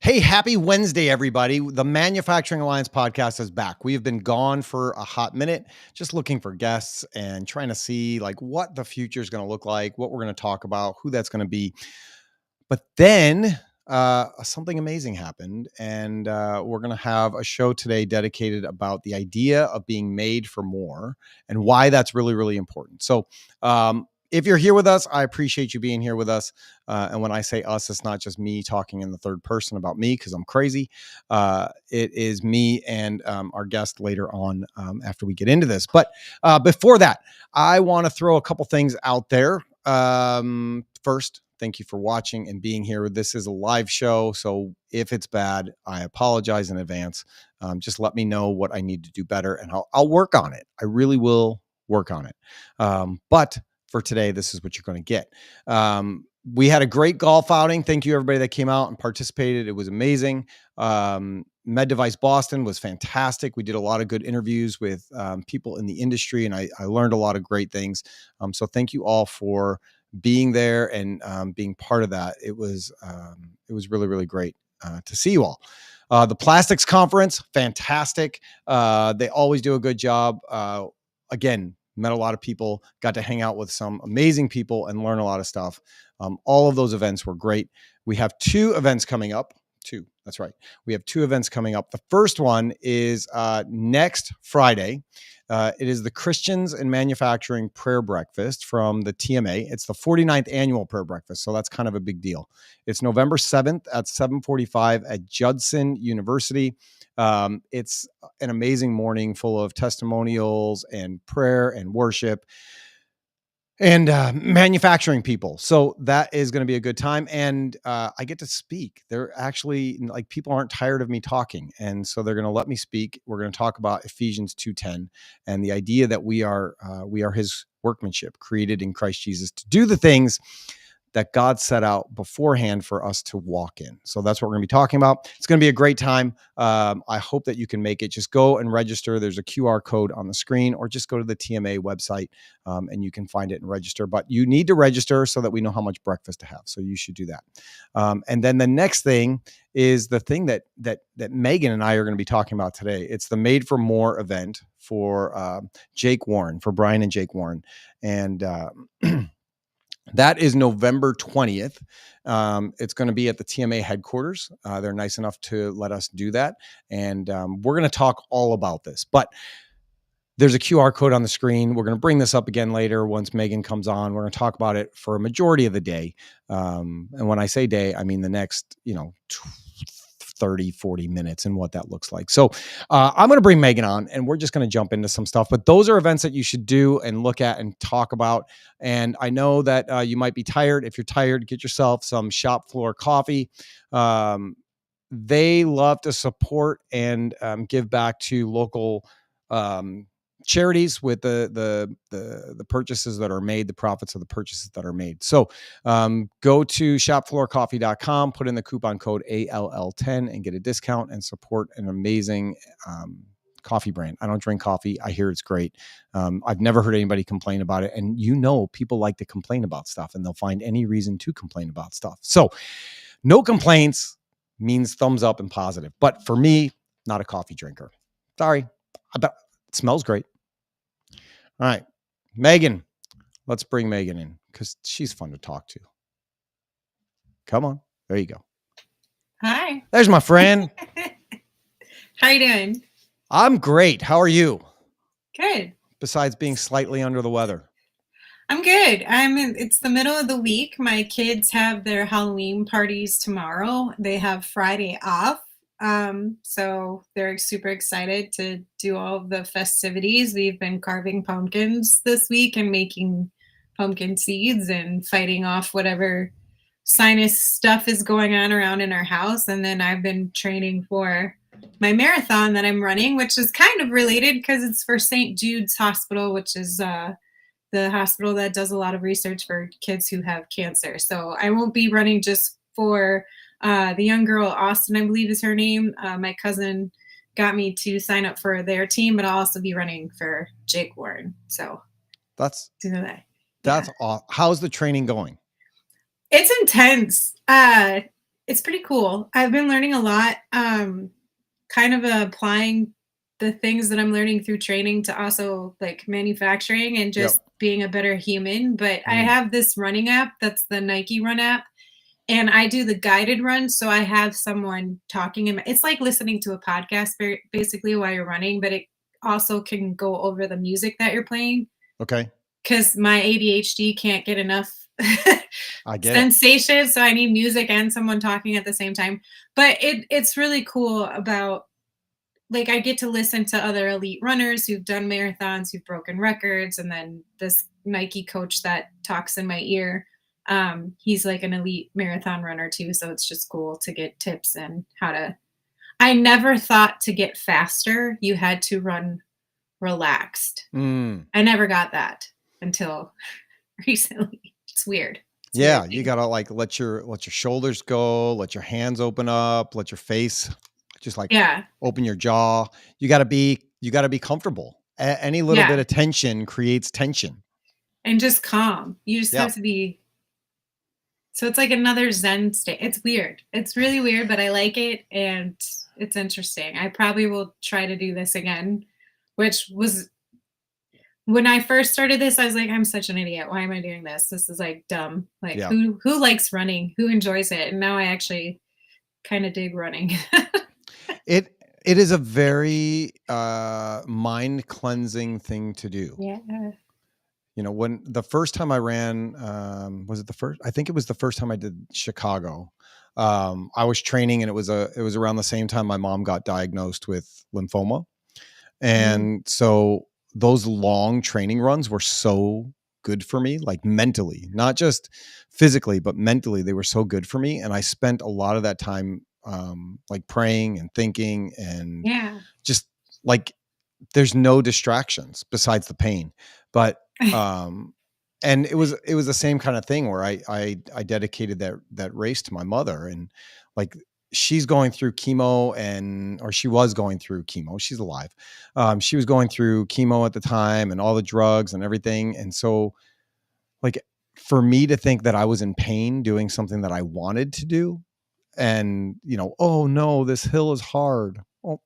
Hey, happy Wednesday, everybody. The Manufacturing Alliance podcast is back. We have been gone for a hot minute, just looking for guests and trying to see what the future is going to look like, what we're going to talk about, who that's going to be. But then something amazing happened, and we're going to have a show today dedicated about the idea of being made for more and why that's really, really important. So, if you're here with us, I appreciate you being here with us. And when I say us, it's not just me talking in the third person about me because I'm crazy. It is me and our guest later on after we get into this. But before that, I want to throw a couple things out there. First, thank you for watching and being here. This is a live show, so if it's bad, I apologize in advance. Just let me know what I need to do better, and I'll work on it. I really will work on it. But for today, this is what you're going to get. We had a great golf outing. Thank you, everybody that came out and participated. It was amazing. Med Device Boston was fantastic. We did a lot of good interviews with people in the industry, and I learned a lot of great things. So thank you all for being there and being part of that. It was really, really great to see you all. The Plastics Conference, fantastic. They always do a good job. Again, met a lot of people, got to hang out with some amazing people and learn a lot of stuff. All of those events were great. We have two events coming up. That's right. We have two events coming up. The first one is next Friday. It is the Christians in Manufacturing Prayer Breakfast from the TMA. It's the 49th annual prayer breakfast, so that's kind of a big deal. It's November 7th at 7:45 at Judson University. It's an amazing morning full of testimonials and prayer and worship and manufacturing people. So that is going to be a good time. And I get to speak. They're actually people aren't tired of me talking. And so they're going to let me speak. We're going to talk about Ephesians 2:10 and the idea that we are his workmanship created in Christ Jesus to do the things that God set out beforehand for us to walk in. So that's what we're going to be talking about. It's going to be a great time. I hope that you can make it. Just go and register. There's a QR code on the screen, or just go to the TMA website and you can find it and register. But you need to register so that we know how much breakfast to have. So you should do that. And then the next thing is the thing that Megan and I are going to be talking about today. It's the Made for More event for Jake Warren, for Brian and Jake Warren. And that is November 20th. It's going to be at the TMA headquarters. They're nice enough to let us do that. And we're going to talk all about this. But there's a QR code on the screen. We're going to bring this up again later once Megan comes on. We're going to talk about it for a majority of the day. And when I say day, I mean the next, 30, 40 minutes and what that looks like. So I'm going to bring Megan on and we're just going to jump into some stuff. But those are events that you should do and look at and talk about. And I know that you might be tired. If you're tired, get yourself some shop floor coffee. They love to support and give back to local charities with the purchases that are made, the profits of the purchases that are made. So go to shopfloorcoffee.com, put in the coupon code ALL10 and get a discount and support an amazing coffee brand. I don't drink coffee. I hear it's great. I've never heard anybody complain about it. And people like to complain about stuff and they'll find any reason to complain about stuff. So no complaints means thumbs up and positive. But for me, not a coffee drinker. Sorry. It smells great. All right, Megan, let's bring Megan in because she's fun to talk to. Come on. There you go. Hi. There's my friend. How you doing? I'm great. How are you? Good. Besides being slightly under the weather. I'm good. It's the middle of the week. My kids have their Halloween parties tomorrow. They have Friday off. So they're super excited to do all of the festivities. We've been carving pumpkins this week and making pumpkin seeds and fighting off whatever sinus stuff is going on around in our house. And then I've been training for my marathon that I'm running, which is kind of related because it's for St. Jude's Hospital, which is the hospital that does a lot of research for kids who have cancer. So I won't be running just for the young girl, Austin, I believe is her name. My cousin got me to sign up for their team, but I'll also be running for Jake Warren. So that's awesome. How's the training going? It's intense. It's pretty cool. I've been learning a lot, kind of applying the things that I'm learning through training to also like manufacturing and Yep. just being a better human. But I Mm. have this running app that's the Nike Run app, and I do the guided run. So I have someone talking in it's like listening to a podcast basically while you're running, but it also can go over the music that you're playing Okay. because my ADHD can't get enough I get it. sensation, so I need music and someone talking at the same time. But it's really cool about like I get to listen to other elite runners who've done marathons, who've broken records, and then this Nike coach that talks in my ear. He's like an elite marathon runner too, so it's just cool to get tips and how to. I never thought to get faster you had to run relaxed. Mm. I never got that until recently. It's weird. It's a Yeah, weird you thing. gotta like let your shoulders go, let your hands open up, let your face just like Yeah, open your jaw. You gotta be comfortable. Any little bit yeah, of tension creates tension. and just calm. You just Yeah. have to be so it's like another Zen state. It's weird. It's really weird, but I like it and it's interesting. I probably will try to do this again, which was when I first started this, I was like, I'm such an idiot. Why am I doing this? This is like dumb. Like Yeah. who likes running? Who enjoys it? And now I actually kind of dig running. It is a very mind cleansing thing to do. Yeah. When the first time I ran, was it the first? I think it was the first time I did Chicago. I was training, and it was around the same time my mom got diagnosed with lymphoma, Mm. and so those long training runs were so good for me, like mentally, not just physically, but mentally, they were so good for me, and I spent a lot of that time like praying and thinking and Yeah. just like there's no distractions besides the pain. But um and it was the same kind of thing where I dedicated that race to my mother, and like she's going through chemo, and or she was going through chemo. She's alive. She was going through chemo at the time and all the drugs and everything. And so like for me to think that I was in pain doing something that I wanted to do, and oh no, this hill is hard. Oh,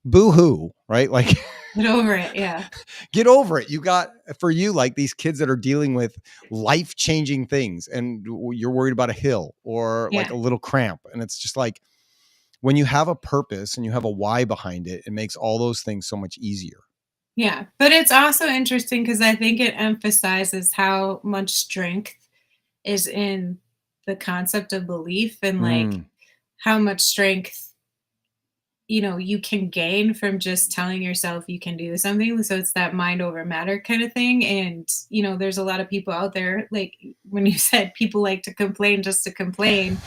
boo hoo, right? Like Get over it. Yeah. get over it. You got, for you, like these kids that are dealing with life changing things, and you're worried about a hill or like Yeah. a little cramp. And it's just like when you have a purpose and you have a why behind it, it makes all those things so much easier. Yeah, but it's also interesting because I think it emphasizes how much strength is in the concept of belief and like Mm, how much strength you can gain from just telling yourself you can do something. So it's that mind over matter kind of thing. And there's a lot of people out there, like when you said people like to complain just to complain,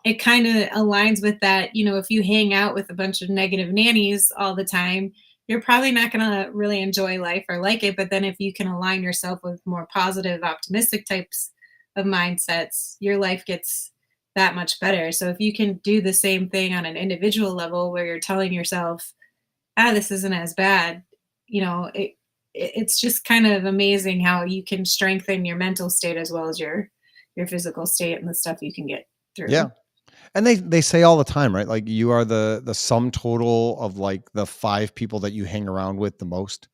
it kind of aligns with that. If you hang out with a bunch of negative nannies all the time, you're probably not going to really enjoy life or like it. But then if you can align yourself with more positive, optimistic types of mindsets, your life gets that much better. So if you can do the same thing on an individual level where you're telling yourself, this isn't as bad, it's just kind of amazing how you can strengthen your mental state as well as your physical state and the stuff you can get yeah. through. And they say all the time, right? Like you are the sum total of like the 5 people that you hang around with the most.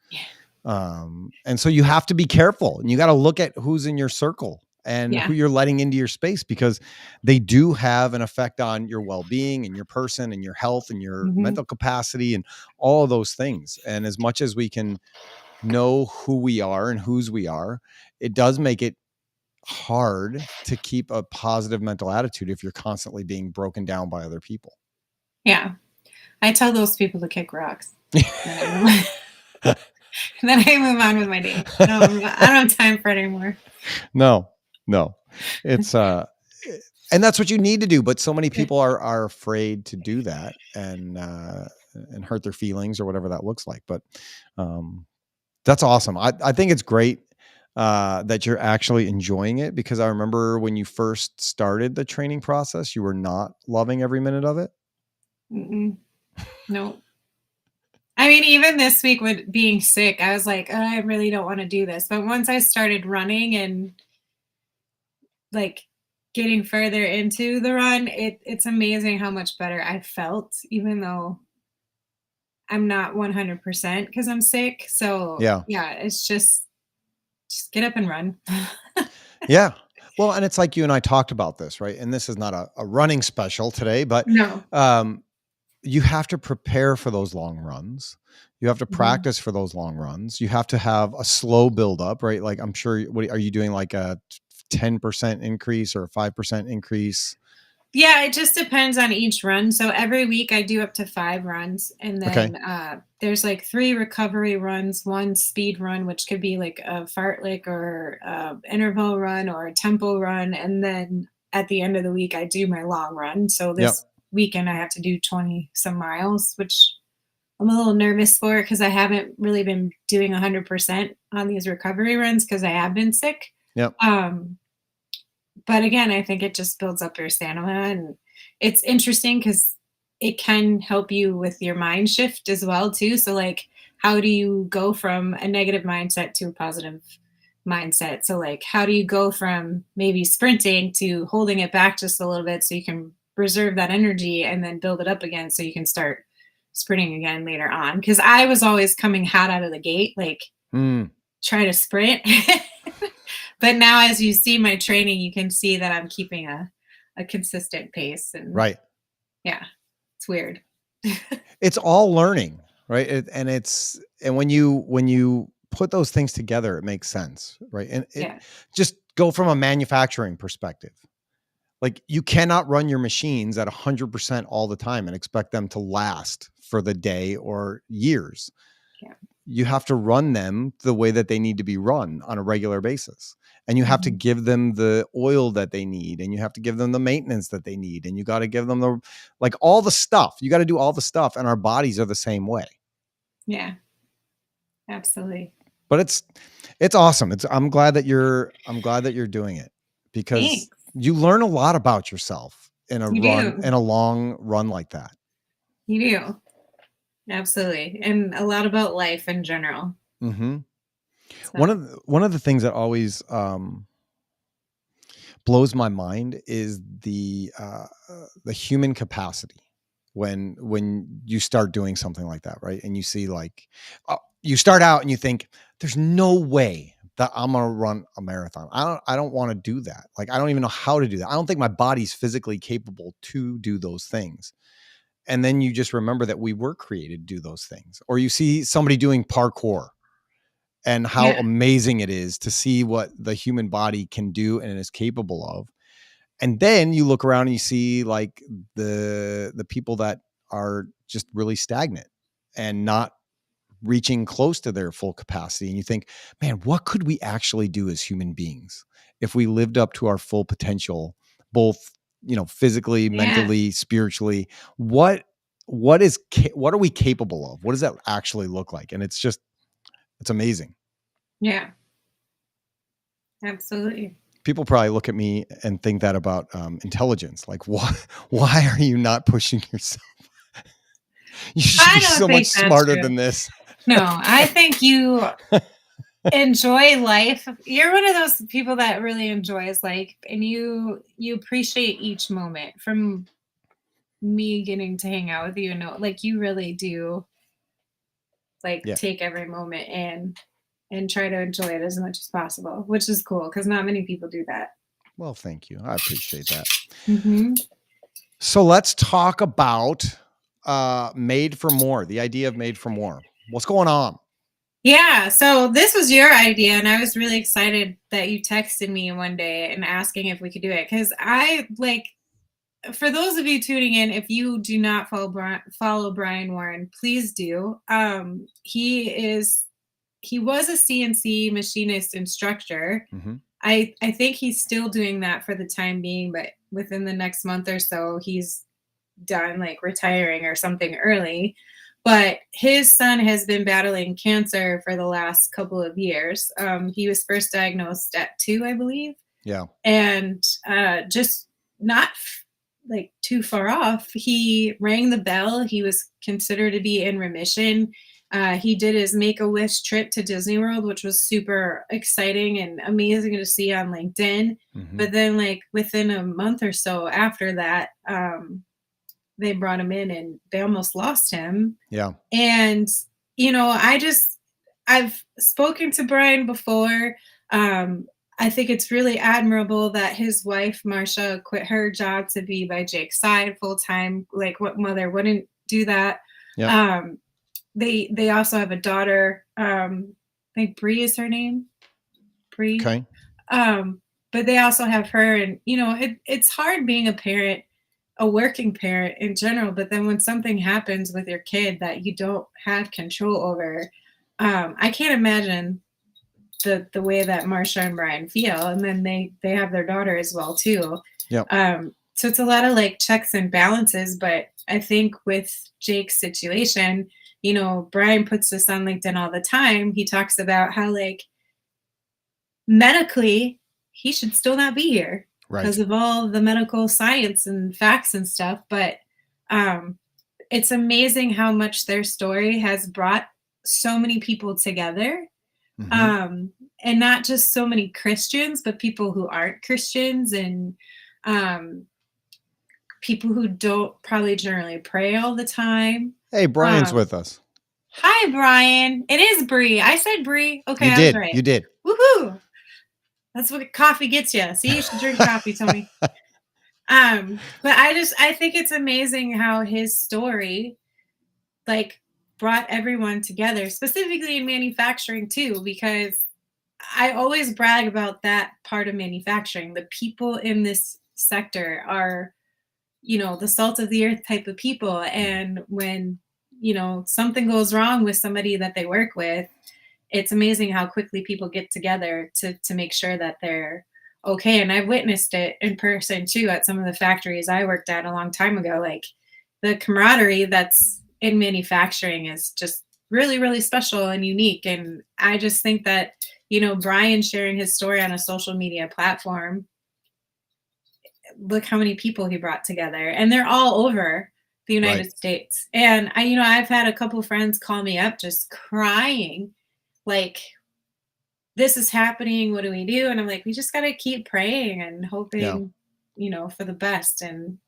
And so you have to be careful, and you got to look at who's in your circle and Yeah. who you're letting into your space, because they do have an effect on your well-being and your person and your health and your Mhm. mental capacity and all of those things. And as much as we can know who we are and whose we are, it does make it hard to keep a positive mental attitude if you're constantly being broken down by other people. Yeah. I tell those people to kick rocks. Then I move on then I move on with my day. I don't have time for it anymore. No, no. It's and that's what you need to do, but so many people are afraid to do that, and hurt their feelings or whatever that looks like. But um that's awesome. I think it's great that you're actually enjoying it, because I remember when you first started the training process, you were not loving every minute of it. Mm-mm. No. I mean, even this week with being sick, I was like, "Oh, I really don't want to do this." But once I started running and like getting further into the run, it's amazing how much better I felt, even though I'm not 100% because I'm sick. So Yeah. yeah, it's just get up and run. Yeah. Well, and it's like you and I talked about this, right? And this is not a running special today, but No. um, you have to prepare for those long runs. You have to Mhm. practice for those long runs. You have to have a slow build up, right? Like I'm sure, what are you doing, like a 10% increase or a 5% increase? Yeah, it just depends on each run. So every week I do up to 5 runs, and Okay. then, there's, like, 3 recovery runs, 1 speed run, which could be like a fartlek or interval run or a tempo run, and then at the end of the week, I do my long run. So Yep. this weekend, I have to do 20 some miles, which I'm a little nervous for because I haven't really been doing 100% on these recovery runs because I have been sick. Yep. Um, but again, I think it just builds up your stamina, and it's interesting because it can help you with your mind shift as well too. So like, how do you go from a negative mindset to a positive mindset? So like, how do you go from maybe sprinting to holding it back just a little bit so you can reserve that energy and then build it up again so you can start sprinting again later on? Because I was always coming hot out of the gate, like Mm, try to sprint. But now as you see my training, you can see that I'm keeping a consistent pace, and right. yeah, it's weird. It's all learning, right? And when you put those things together, it makes sense, right? And it Yeah. just go from a manufacturing perspective. Like you cannot run your machines at 100% all the time and expect them to last for the day or years. Yeah. You have to run them the way that they need to be run on a regular basis. And you have to Mhm. give them the oil that they need, and you have to give them the maintenance that they need, and you got to give them the, like, all the stuff. You got to do all the stuff, and our bodies are the same way. Yeah, absolutely. But it's awesome. I'm glad that you're doing it, because Thanks. you learn a lot about yourself You in do. a long run like that. You do. Absolutely. And a lot about life in general. Mhm. One So, of one of the things that always blows my mind is the human capacity when you start doing something like that, right? And you see, like, you start out and you think, there's no way that I'm gonna run a marathon. I don't want to do that. Like, I don't even know how to do that. I don't think my body's physically capable to do those things. And then you just remember that we were created to do those things. Or you see somebody doing parkour, and how yeah. amazing it is to see what the human body can do and is capable of. And then you look around and you see, like, the people that are just really stagnant and not reaching close to their full capacity, and you think, man, what could we actually do as human beings if we lived up to our full potential, both, physically, Yeah. mentally, spiritually? What are we capable of? What does that actually look like? And it's amazing. Yeah. Absolutely. People probably look at me and think that about intelligence. Like, why? Why are you not pushing yourself? You should I be don't so much think that's smarter true. than this. No, I think you enjoy life. You're one of those people that really enjoys life, and you appreciate each moment. From me getting to hang out with you, know, like you really do like Yeah. take every moment and try to enjoy it as much as possible, which is cool because not many people do that. Well, thank you. I appreciate that. Hmm. So let's talk about made for more. The idea of made for more. What's going on? Yeah, so this was your idea, and I was really excited that you texted me one day and asking if we could do it because I like. For those of you tuning in, if you do not follow Brian Warren, please do. He was a CNC machinist instructor. Hmm. I think he's still doing that for the time being, but within the next month or so, he's done like retiring or something early. But his son has been battling cancer for the last couple of years. He was first diagnosed at 2, I believe, Yeah. and just not like too far off. He rang the bell. He was considered to be in remission, He did his Make-A-Wish trip to Disney World, which was super exciting and amazing to see on LinkedIn. Hmm. But then, like, within a month or so after that, they brought him in and they almost lost him. Yeah. And, I've spoken to Brian before. Um, I think it's really admirable that his wife, Marsha, quit her job to be by Jake's side full time. Like, what mother wouldn't do that? Yep. Um, they also have a daughter. I think Bree is her name. Bree. Okay. Um, but they also have her, and it's hard being a parent, a working parent in general. But then when something happens with your kid that you don't have control over, I can't imagine the way that Marsha and Brian feel. And then they have their daughter as well too. Yep. So it's a lot of like checks and balances. But I think with Jake's situation, Brian puts this on LinkedIn all the time. He talks about how, like, medically he should still not be here Right. because of all the medical science and facts and stuff. But um, it's amazing how much their story has brought so many people together, Hmm. um, and not just so many Christians, but people who aren't Christians, and um, people who don't probably generally pray all the time. Hey, Brian's Um, with us. Hi, Brian. It is Bree. I said Bree. Okay, You I was did. right. You did. Woohoo! That's what coffee gets you. See, you should drink coffee, Tony. But I think it's amazing how his story, like, brought everyone together, specifically in manufacturing too, because I always brag about that part of manufacturing. The people in this sector are, the salt of the earth type of people. And when, something goes wrong with somebody that they work with, it's amazing how quickly people get together to make sure that they're okay. And I've witnessed it in person too at some of the factories I worked at a long time ago. Like, the camaraderie that's in manufacturing is just really, really special and unique. And I just think that, Brian sharing his story on a social media platform, look how many people he brought together, and they're all over the Right. United States. And I've had a couple friends call me up just crying, like, this is happening. What do we do? And I'm like, we just got to keep praying and Yeah. hoping, for the best. And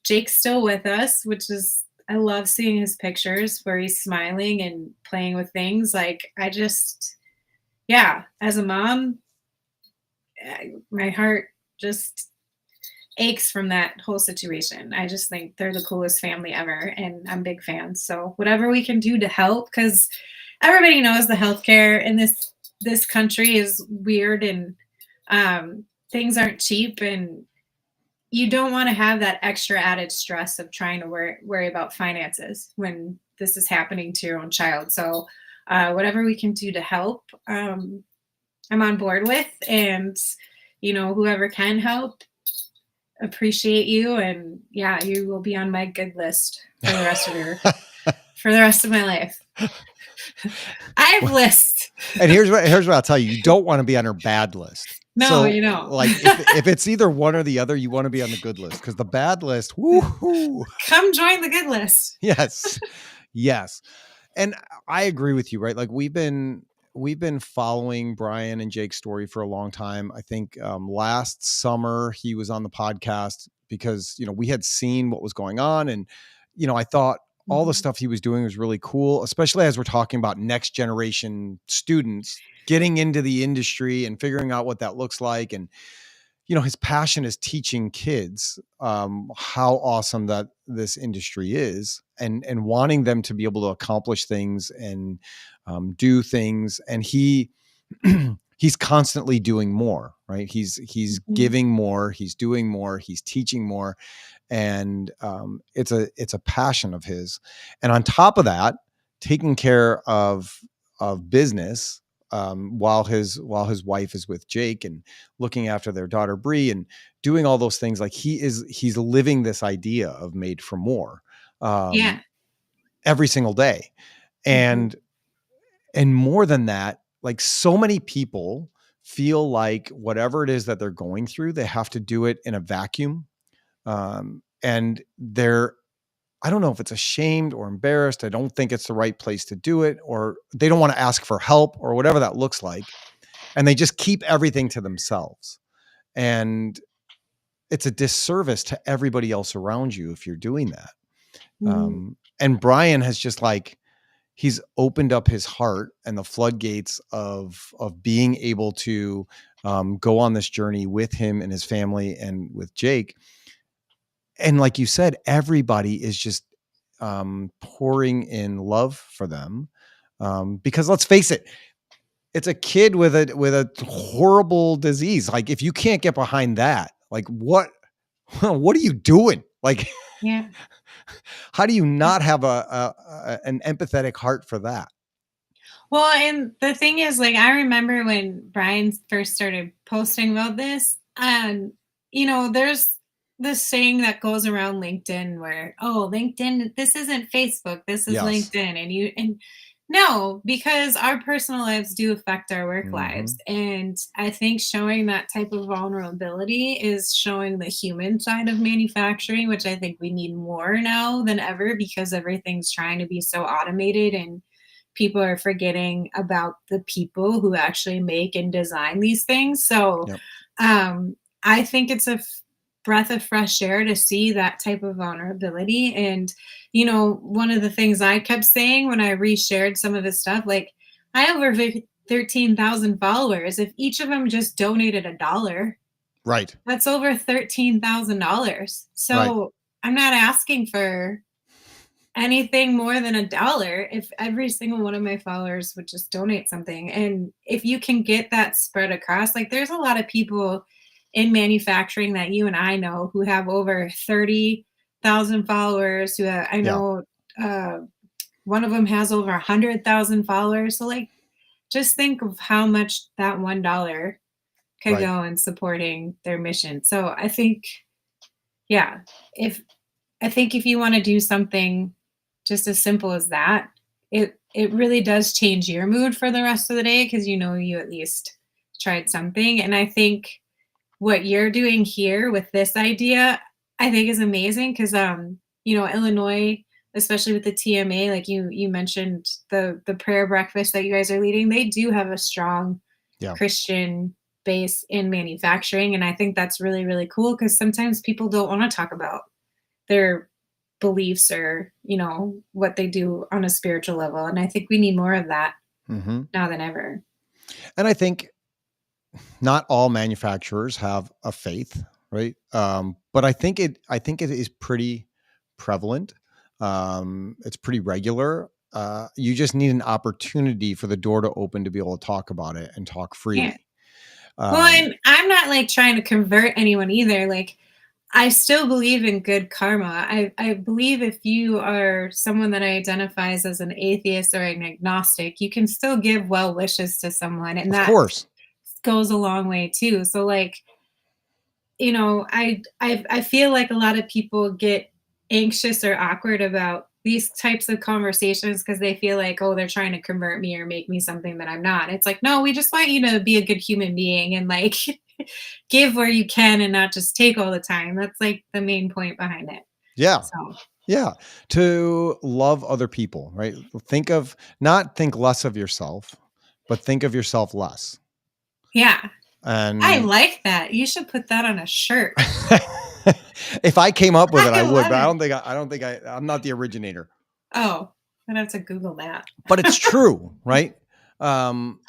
Jake's still with us, which is, I love seeing his pictures where he's smiling and playing with things. Like, yeah, as a mom, my heart just aches from that whole situation. I just think they're the coolest family ever, and I'm big fans. So whatever we can do to help, because everybody knows the healthcare in this country is weird, and things aren't cheap, and you don't want to have that extra added stress of trying to worry about finances when this is happening to your own child. So whatever we can do to help, I'm on board with. And whoever can help, appreciate you. And yeah, you will be on my good list for the rest of my life. I have lists. And here's what I'll tell you. You don't want to be on her bad list. No, So, you don't. like, if it's either one or the other, you want to be on the good list, because the bad list, woohoo. Come join the good list. Yes. Yes. And I agree with you, right? Like, we've been following Brian and Jake's story for a long time. I think last summer he was on the podcast because, we had seen what was going on, and, I thought all the stuff he was doing was really cool, especially as we're talking about next generation students getting into the industry and figuring out what that looks like. And, his passion is teaching kids how awesome that this industry is, and wanting them to be able to accomplish things and do things. And he's constantly doing more, right? He's Mhm. giving more, he's doing more, he's teaching more. And it's a passion of his. And on top of that, taking care of business, while his wife is with Jake, and looking after their daughter Bree, and doing all those things. Like, he's living this idea of Made for More Yeah. every single day. Mhm. And more than that, like, so many people feel like whatever it is that they're going through, they have to do it in a vacuum. And I don't know if it's ashamed or embarrassed. I don't think it's the right place to do it, or they don't want to ask for help or whatever that looks like. And they just keep everything to themselves. And it's a disservice to everybody else around you if you're doing that. Mhm. And Brian has just like, he's opened up his heart and the floodgates of being able to go on this journey with him and his family and with Jake. And like you said, everybody is just pouring in love for them, because let's face it, it's a kid with a horrible disease. Like if you can't get behind that, like what are you doing? Like Yeah. how do you not have an empathetic heart for that? Well, and the thing is, like, I remember when Brian first started posting about this, and there's this saying that goes around LinkedIn where, oh, LinkedIn, this isn't Facebook, this is Yes. LinkedIn. And no, because our personal lives do affect our work lives. Mhm. And I think showing that type of vulnerability is showing the human side of manufacturing, which I think we need more now than ever because everything's trying to be so automated and people are forgetting about the people who actually make and design these things. So Yep. I think it's a breath of fresh air to see that type of vulnerability. And, one of the things I kept saying when I reshared some of his stuff, like, I have over 13,000 followers. If each of them just donated $1, Right. that's over $13,000. Right. So I'm not asking for anything more than $1 if every single one of my followers would just donate something. And if you can get that spread across, like there's a lot of people in manufacturing that you and I know who have over 30,000 followers, I Yeah. know uh, one of them has over 100,000 followers. So like just think of how much that $1 could Right. go in supporting their mission. So I think, yeah, if if you want to do something just as simple as that, it really does change your mood for the rest of the day because you at least tried something. And I think what you're doing here with this idea, I think is amazing because Illinois, especially with the TMA, like you mentioned the prayer breakfast that you guys are leading, they do have a strong Yeah. Christian base in manufacturing. And I think that's really, really cool because sometimes people don't want to talk about their beliefs or what they do on a spiritual level, and I think we need more of that Hmm. now than ever. And I think not all manufacturers have a faith, right? But I think it is pretty prevalent. It's pretty regular. You just need an opportunity for the door to open to be able to talk about it and talk Yeah. freely. Well, Um, and I'm not like trying to convert anyone either. Like, I still believe in good karma. I believe if you are someone that identifies as an atheist or an agnostic, you can still give well wishes to someone, and of that course. goes a long way too. So like, I feel like a lot of people get anxious or awkward about these types of conversations because they feel like, oh, they're trying to convert me or make me something that I'm not. It's like, no, we just want you to be a good human being and like give where you can and not just take all the time. That's like the main point behind it. Yeah. So Yeah. To love other people, right? Not think less of yourself, but think of yourself less. yeah, I And like that. You should put that on a shirt. if I came up with it, I I would, love but it. I'm not the originator. Oh, I'd have to Google that. But it's true, right? Um,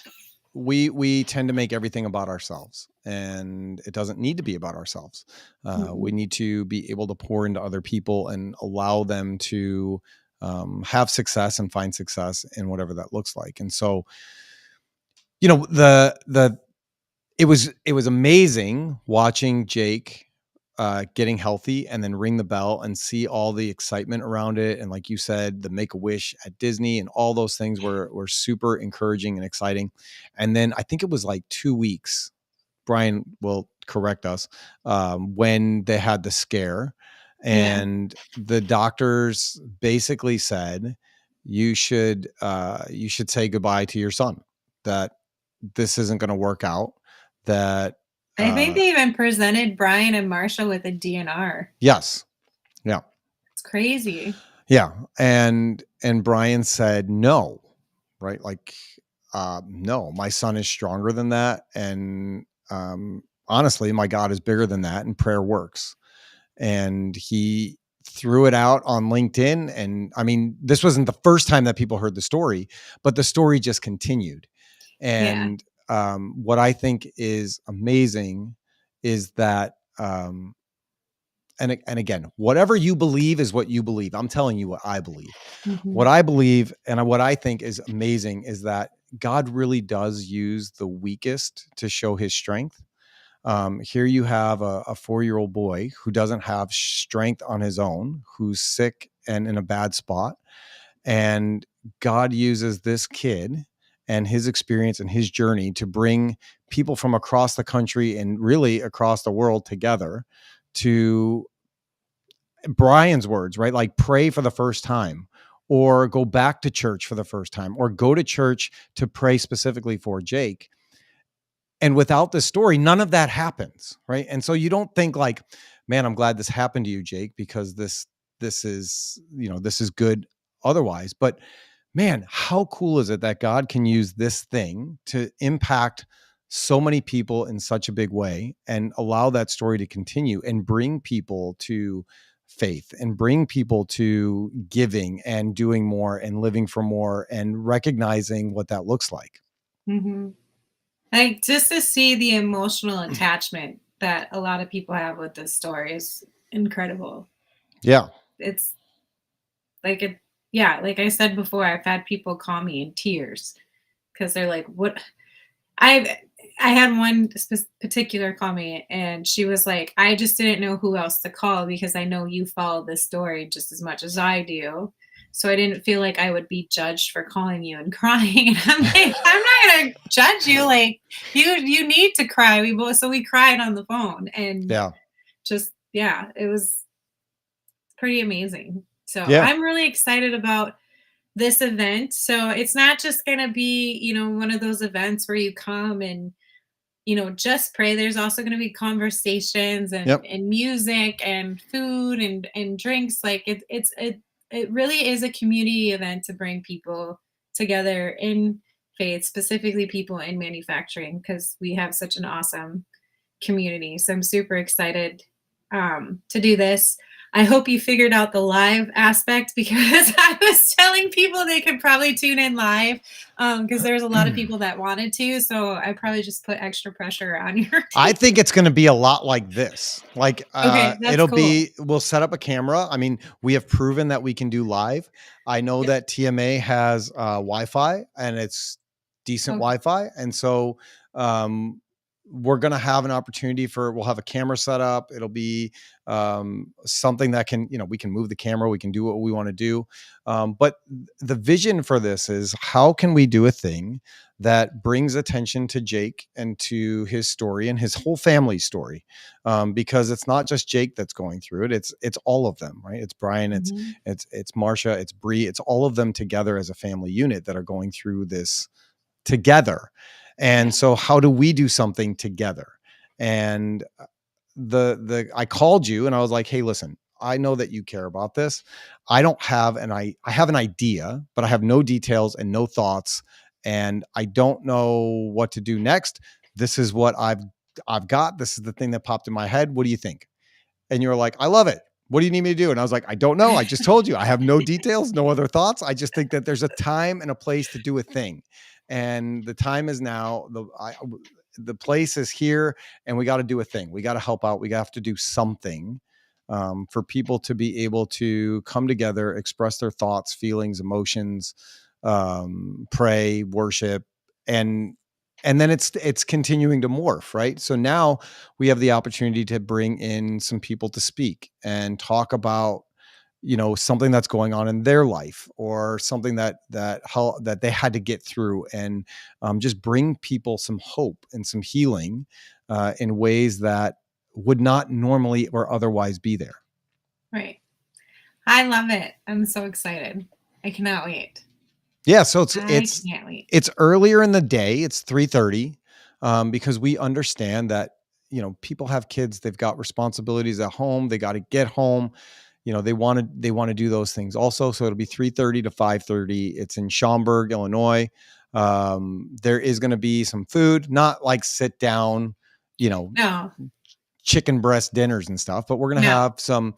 we tend to make everything about ourselves, and it doesn't need to be about ourselves. We Mm-mm. need to be able to pour into other people and allow them to have success and find success in whatever that looks like. And so, the it was amazing watching Jake getting healthy and then ring the bell and see all the excitement around it. And like you said, the Make a Wish at Disney and all those things were super encouraging and exciting. And then I think it was like 2 weeks. Brian will correct us, when they had the scare, Yeah. and the doctors basically said you should say goodbye to your son. That this isn't going to work out. That I think uh, they even presented Brian and Marsha with a DNR. yes, yeah. crazy. Yeah. And Brian said, no, right? Like, no, my son is stronger than that. And honestly, my God is bigger than that. And prayer works. And he threw it out on LinkedIn. And I mean, this wasn't the first time that people heard the story, but the story just continued. Yeah. And what I think is amazing is that, and again, whatever you believe is what you believe. I'm telling you what I believe. What Mhm. I believe and what I think is amazing is that God really does use the weakest to show his strength. Here you have a 4-year-old boy who doesn't have strength on his own, who's sick and in a bad spot. And God uses this kid and his experience and his journey to bring people from across the country and really across the world together to Brian's words, right? Like pray for the first time or go back to church for the first time or go to church to pray specifically for Jake. And without this story, none of that happens, right? And so you don't think like, man, I'm glad this happened to you, Jake, because this is, this is good otherwise. But man, how cool is it that God can use this thing to impact so many people in such a big way and allow that story to continue and bring people to faith and bring people to giving and doing more and living for more and recognizing what that looks like. Mhm. Like, just to see the emotional attachment that a lot of people have with this story is incredible. Yeah. It's like it yeah, like I said before, I've had people call me in tears because 'cause they're like, "What?" I've I had one particular call me, and she was like, "I just didn't know who else to call because I know you follow this story just as much as I do. So I didn't feel like I would be judged for calling you and crying." And I'm like, "I'm not gonna judge you. Like you need to cry." We cried on the phone and Yeah. just yeah, it was pretty amazing. So Yeah. I'm really excited about this event. So it's not just going to be, one of those events where you come and, just pray. There's also going to be conversations and, Yep. and music and food and drinks. Like it really is a community event to bring people together in faith, specifically people in manufacturing, because we have such an awesome community. So I'm super excited to do this. I hope you figured out the live aspect because I was telling people they could probably tune in live because there's a lot of people that wanted to. So I probably just put extra pressure on your I team. think it's going to be a lot like this. Like Okay, that's cool. we'll set up a camera. I mean, we have proven that we can do live. I know Yep. that TMA has Wi-Fi and it's decent Okay. Wi-Fi. And so um we're going to have an opportunity we'll have a camera set up. It'll be something that can, we can move the camera, we can do what we want to do. But the vision for this is how can we do a thing that brings attention to Jake and to his story and his whole family story, because it's not just Jake that's going through it. It's all of them, right? It's Brian, Mhm. it's Marsha, it's Bree, it's all of them together as a family unit that are going through this together. And Yeah. so, how do we do something together? And the I called you and I was like, hey, listen. I know that you care about this. I don't have I have an idea, but I have no details and no thoughts and I don't know what to do next. This is what I've got. This is the thing that popped in my head. What do you think? And you were like, I love it. What do you need me to do? And I was like, I don't know. I just told you I have no details, no other thoughts. I just think that there's a time and a place to do a thing. And the time is now. The place is here and we got to do a thing. We got to help out. We have to do something for people to be able to come together, express their thoughts, feelings, emotions, pray, worship, and then it's continuing to morph, right? So now we have the opportunity to bring in some people to speak and talk about something that's going on in their life or something that they had to get through and just bring people some hope and some healing in ways that would not normally or otherwise be there. Right. I love it. I'm so excited. I cannot wait. Yeah, so it's I it's can't wait. it's earlier in the day. It's 3:30 because we understand that people have kids, they've got responsibilities at home, they got to get home. they want to do those things also. So it'll be 3:30 to 5:30. It's in Schaumburg, Illinois. There is going to be some food, not like sit down, No, chicken breast dinners and stuff, but we're going to no. have some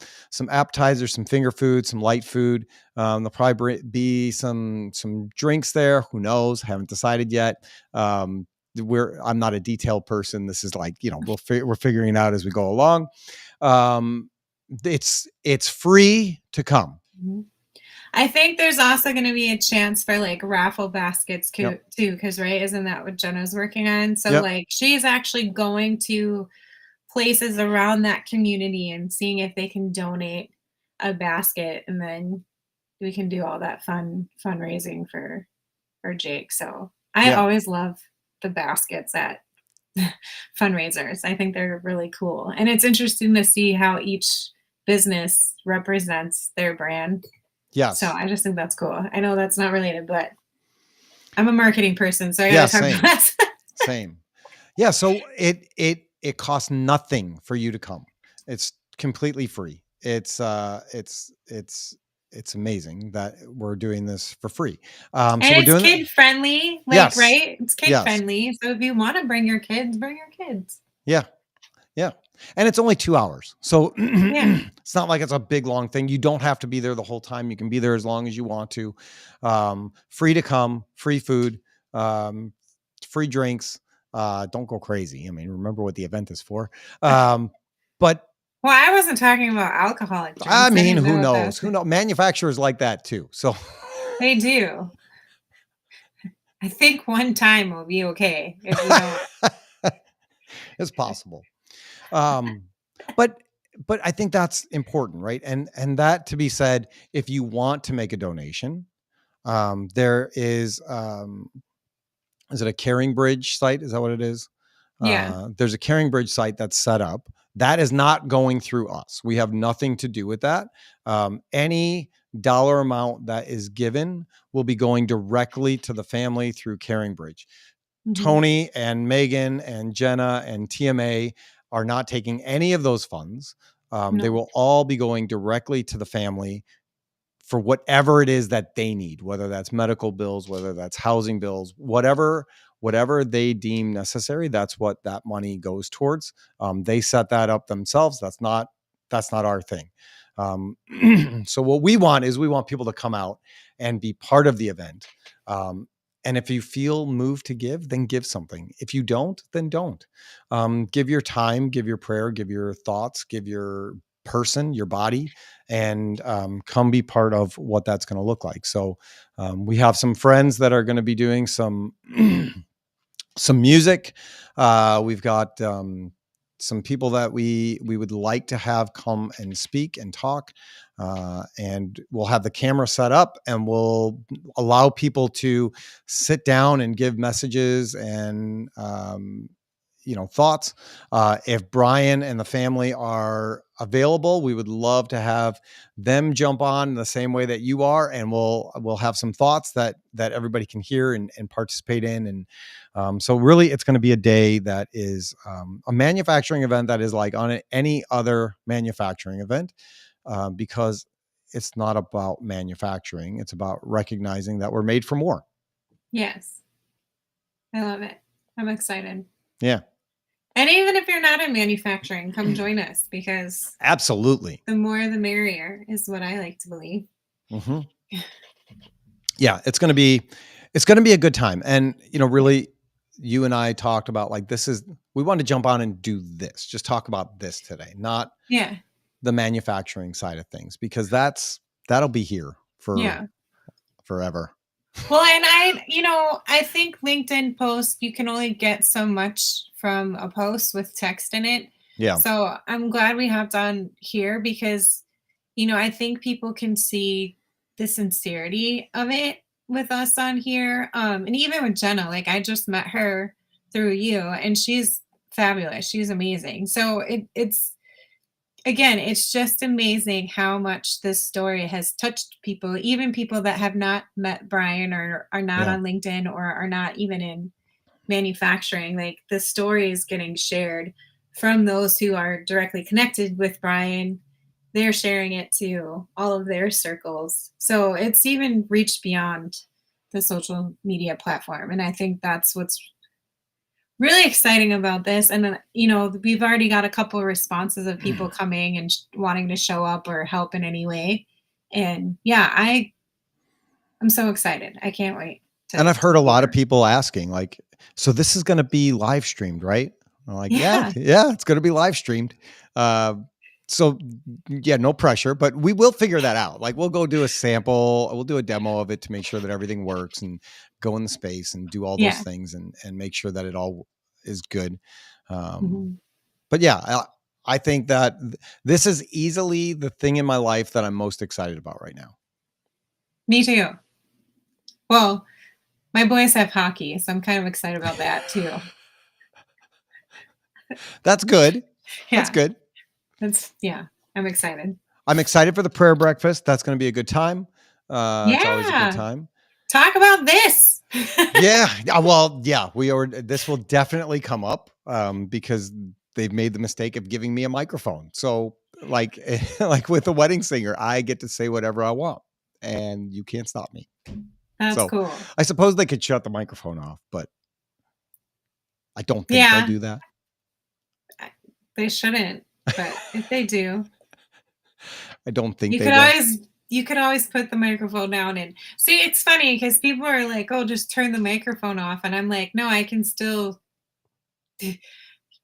appetizers, some finger food, some light food. There'll probably be some drinks there. Who knows? Haven't decided yet. I'm not a detailed person. This is like, we're figuring it out as we go along. It's free to come. Mhm. I think there's also going to be a chance for like raffle baskets too, Yep. because right, isn't that what Jenna's working on? So Yep. like she's actually going to places around that community and seeing if they can donate a basket, and then we can do all that fundraising for Jake. So I Yeah. always love the baskets at fundraisers. I think they're really cool, and it's interesting to see how each business represents their brand. So Yes. I just think that's cool. I know that's not related, but I'm a marketing person, so I Yeah. gotta talk about Same. that. Same. Yeah. So it costs nothing for you to come. It's completely free. It's amazing that we're doing this for free. So And we're it's doing it. kid friendly, like, Yes. right? It's kid Yes. friendly. So if you wanna bring your kids, bring your kids. Yeah. Yeah. And it's only 2 hours. So Yeah. it's not like it's a big long thing. You don't have to be there the whole time. You can be there as long as you want to. Free to come, free food, um, free drinks. Don't go crazy. I mean, remember what the event is for. But Well, I wasn't talking about alcoholic I drinks. I mean, didn't who know what that knows? was. Who knows? Manufacturers like that too. So They do. I think one time will be okay if we don't. it's possible. Um, but I think that's important, right? And that to be said, if you want to make a donation, there is it a Caring Bridge site? Is that what it is? Yeah. There's a Caring Bridge site that's set up. That is not going through us. We have nothing to do with that. Any dollar amount that is given will be going directly to the family through Caring Bridge. Mhm. Tony and Megan and Jenna and TMA are not taking any of those funds. They No. will all be going directly to the family for whatever it is that they need, whether that's medical bills, whether that's housing bills, whatever they deem necessary. That's what that money goes towards. They set that up themselves. That's not our thing. So what we want is we want people to come out and be part of the event. And if you feel moved to give, then give something. If you don't, then don't. Give your time, give your prayer, give your thoughts, give your person, your body, and come be part of what that's going to look like. So we have some friends that are going to be doing some some music. We've got some people that we would like to have come and speak and talk. And we'll have the camera set up and we'll allow people to sit down and give messages and thoughts. If Brian and the family are available, we would love to have them jump on the same way that you are, and we'll have some thoughts that everybody can hear and participate in. And so really it's going to be a day that is a manufacturing event that is like on any other manufacturing event, because it's not about manufacturing. It's about recognizing that we're made for more. Yes. I love it. I'm excited. Yeah, And even if you're not in manufacturing, come join us because absolutely. the more the merrier is what I like to believe. Mm-hmm. Yeah, it's going to be a good time. And really, you and I talked about like we want to jump on and do this, just talk about this today, not Yeah. the manufacturing side of things, because that'll be here for Yeah. forever. Well, and I think LinkedIn posts, you can only get so much from a post with text in it. Yeah. So I'm glad we hopped on here because, I think people can see the sincerity of it with us on here. And even with Jenna, like I just met her through you and she's fabulous. She's amazing. So it's again, it's just amazing how much this story has touched people, even people that have not met Brian or are not Yeah. on LinkedIn or are not even in manufacturing. Like the story is getting shared from those who are directly connected with Brian they're sharing it to all of their circles. So it's even reached beyond the social media platform. And I think that's what's really exciting about this. And then, we've already got a couple of responses of people coming and wanting to show up or help in any way. And yeah, I'm so excited. I can't wait And to I've heard a see lot of where. people asking, like, so this is going to be live streamed, right? I'm like, yeah, Yeah. yeah, it's going to be live streamed. Uh, so yeah, no pressure, but we will figure that out. Like, we'll go do a sample, we'll do a demo of it to make sure that everything works, and go in the space and do all those Yeah. things, and make sure that it all is good. Um, Mhm. but yeah, I think that this is easily the thing in my life that I'm most excited about right now. Me too. Well, my boys have hockey, so I'm kind of excited about that too. That's good. That's Yeah. good. Yeah, I'm excited. I'm excited for the prayer breakfast. That's going to be a good time. It's always a good Yeah. time. Talk about this. Yeah. Well, yeah, this will definitely come up, because they've made the mistake of giving me a microphone. So like, like with the wedding singer, I get to say whatever I want, and you can't stop me. That's So cool. I suppose they could shut the microphone off, but I don't think they'll Yeah, do that. they shouldn't, but if they do, I don't think you they could will. always you could always put the microphone down and see. It's funny because people are like, "Oh, just turn the microphone off," and I'm like, "No, I can still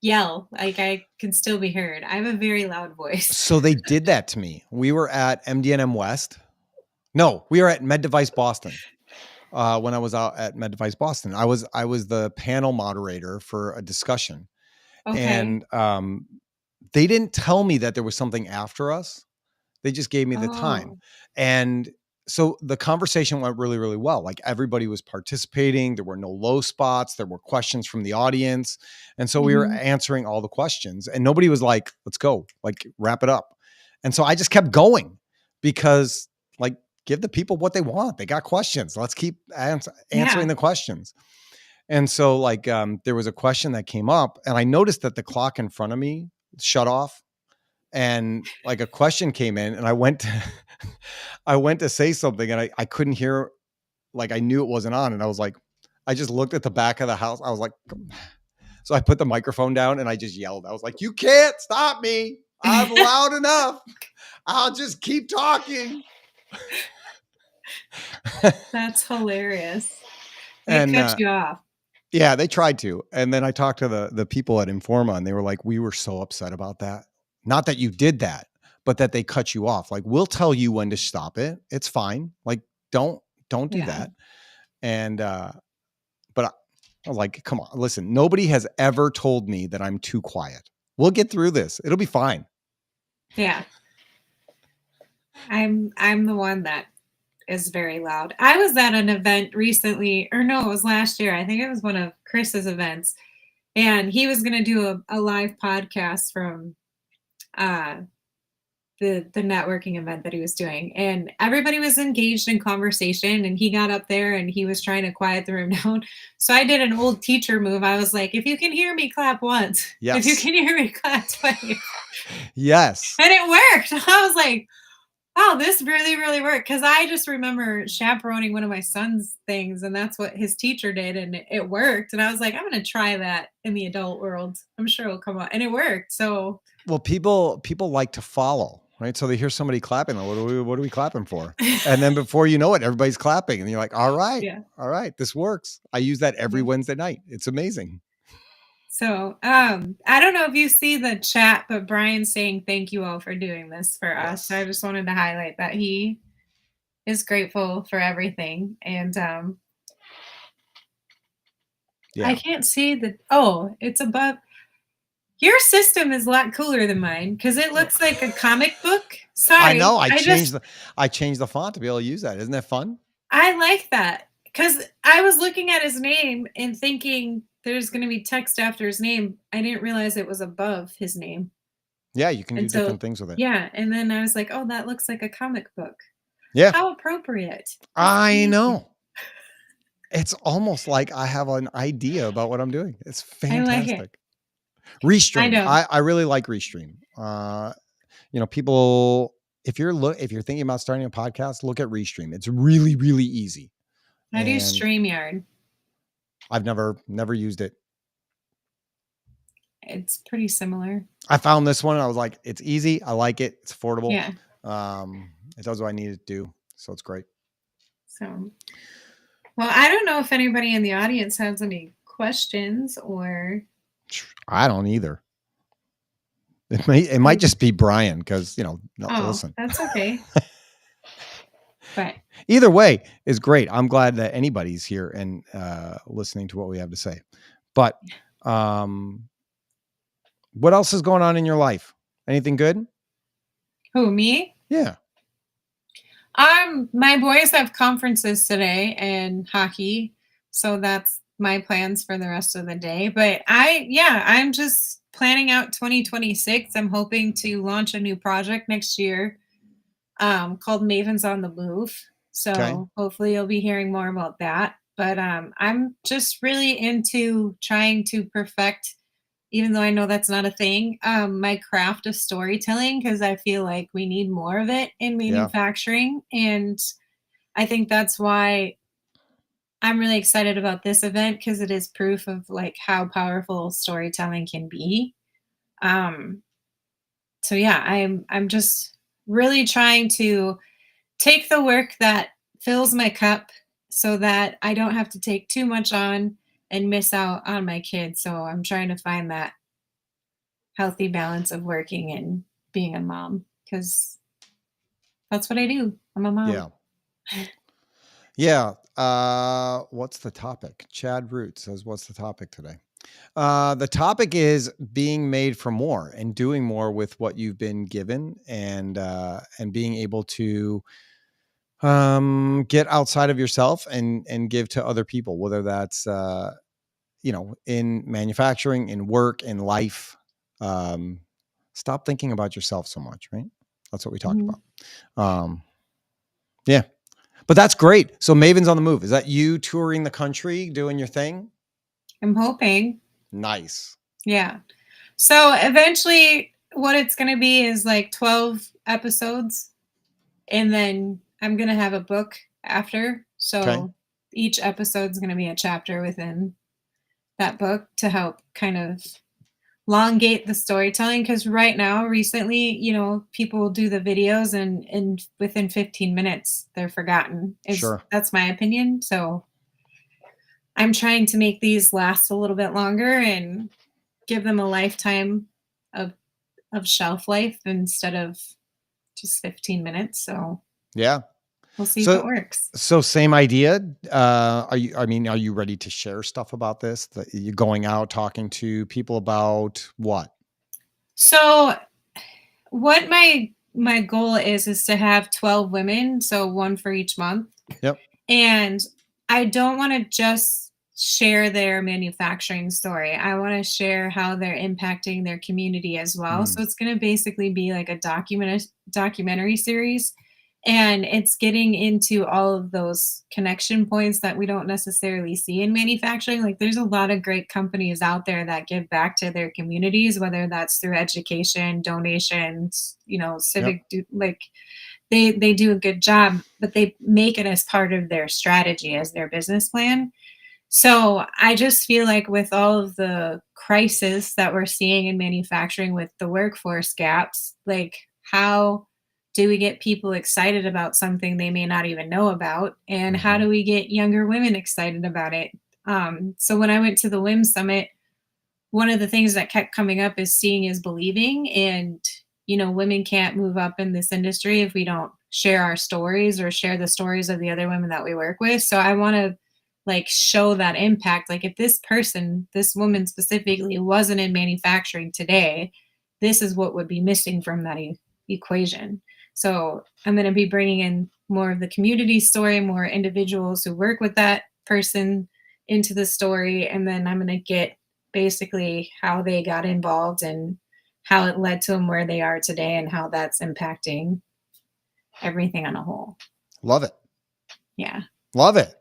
yell. Like I can still be heard. I have a very loud voice." So they did that to me. We were at MDNM West. No, we were at Med Device Boston. When I was out at Med Device Boston, I was the panel moderator for a discussion, Okay. and they didn't tell me that there was something after us. They just gave me the time, Oh. and so the conversation went really, really well. Like, everybody was participating. There were no low spots. There were questions from the audience, and so we were Mhm. answering all the questions. And nobody was like, "Let's go, like wrap it up." And so I just kept going, because, like, give the people what they want. They got questions. Let's keep answering Yeah. the questions. And so, like, there was a question that came up, and I noticed that the clock in front of me shut off, and like a question came in, and I went to I went to say something, and I couldn't hear, like, I knew it wasn't on, and I was like, I just looked at the back of the house. I was like, so I put the microphone down and I just yelled. I was like, "You can't stop me. I'm loud enough. I'll just keep talking." That's hilarious. They And cut you off. yeah, they tried to. And then I talked to the people at Informa, and they were like, "We were so upset about that. Not that you did that, but that they cut you off. Like, we'll tell you when to stop it. It's fine. Like, don't do Yeah. that." And but I was like, "Come on, listen. Nobody has ever told me that I'm too quiet. We'll get through this. It'll be fine." Yeah. I'm the one that is very loud. I was at an event recently, or no, it was last year. I think it was one of Chris's events, and he was going to do a live podcast from uh, the networking event that he was doing, and everybody was engaged in conversation. And he got up there and he was trying to quiet the room down. So I did an old teacher move. I was like, "If you can hear me, clap once. If you Yes. can hear me, clap twice." Yes. And it worked. I was like, "Wow, this really, really worked." Because I just remember chaperoning one of my son's things, and that's what his teacher did, and it worked. And I was like, "I'm going to try that in the adult world. I'm sure it'll come out," and it worked. So Well, people like to follow, right? So they hear somebody clapping. Like, what are we clapping for? And then before you know it, everybody's clapping, and you're like, yeah, all right, this works. I use that every yeah. Wednesday night. It's amazing. So I don't know if you see the chat, but Brian's saying thank you all for doing this for us. So I Yes. just wanted to highlight that he is grateful for everything, and I Yeah. can't see the. Oh, it's above. Your system is a lot cooler than mine because it looks like a comic book. I Sorry, know. I changed the font to be able to use that. Isn't that fun? I like that because I was looking at his name and thinking there's going to be text after his name. I didn't realize it was above his name. Yeah, you can do And so, different things with it. yeah. And then I was like, oh, that looks like a comic book. Yeah, How appropriate. That's I amazing. know. It's almost like I have an idea about what I'm doing. It's I like it. fantastic. I Restream. know. I really like Restream. People, if you're thinking about starting a podcast, look at Restream. It's really, really easy. I do And StreamYard. I've never used it. It's pretty similar. I found this one and I was like, it's easy. I like it. It's affordable. Yeah. It does what I need it to do. So it's great. So, well, I don't know if anybody in the audience has any questions or. I don't either. It might just be Brian because, listen. That's okay. But either way is great. I'm glad that anybody's here and listening to what we have to say. But what else is going on in your life? Anything good? Who, me? Yeah. My boys have conferences today and hockey, so that's my plans for the rest of the day. But I'm just planning out 2026. I'm hoping to launch a new project next year called Mavens on the Move. So hopefully you'll be hearing more about that. But I'm just really into trying to perfect, even though I know that's not a thing, my craft of storytelling, because I feel like we need more of it in manufacturing. And I think that's why I'm really excited about this event, because it is proof of like how powerful storytelling can be. So yeah, I'm just really trying to take the work that fills my cup so that I don't have to take too much on and miss out on my kids. So I'm trying to find that healthy balance of working and being a mom, because that's what I do. I'm a mom. Yeah. What's the topic? Chad Root says, what's the topic today? The topic is being made for more and doing more with what you've been given, and being able to get outside of yourself and give to other people, whether that's in manufacturing, in work, in life. Stop thinking about yourself so much, right? That's what we talked about. Yeah, but that's great. So Mavens on the Move, is that you touring the country doing your thing? I'm hoping. Nice. Yeah. So eventually what it's going to be is like 12 episodes, and then I'm going to have a book after. So each episode is going to be a chapter within that book to help kind of elongate the storytelling. Because right now, recently, people do the videos and within 15 minutes, they're forgotten. That's my opinion. So I'm trying to make these last a little bit longer and give them a lifetime of shelf life instead of just 15 minutes. So yeah, we'll see if it works. So same idea. Are you ready to share stuff about this? That you're going out talking to people about what? So what my goal is to have 12 women, so one for each month. Yep. And I don't want to just share their manufacturing story. I want to share how they're impacting their community as well. So it's going to basically be like a documentary series. And it's getting into all of those connection points that we don't necessarily see in manufacturing. Like there's a lot of great companies out there that give back to their communities, whether that's through education, donations, civic, like they do a good job, but they make it as part of their strategy, as their business plan. So I just feel like with all of the crisis that we're seeing in manufacturing with the workforce gaps, like how do we get people excited about something they may not even know about? And how do we get younger women excited about it? So when I went to the WIM Summit, one of the things that kept coming up is seeing is believing. And, women can't move up in this industry if we don't share our stories or share the stories of the other women that we work with. So I want to show that impact. Like if this woman specifically wasn't in manufacturing today, this is what would be missing from that equation. So I'm going to be bringing in more of the community story, more individuals who work with that person into the story. And then I'm going to get basically how they got involved and how it led to them where they are today and how that's impacting everything on a whole. Love it. Yeah. Love it.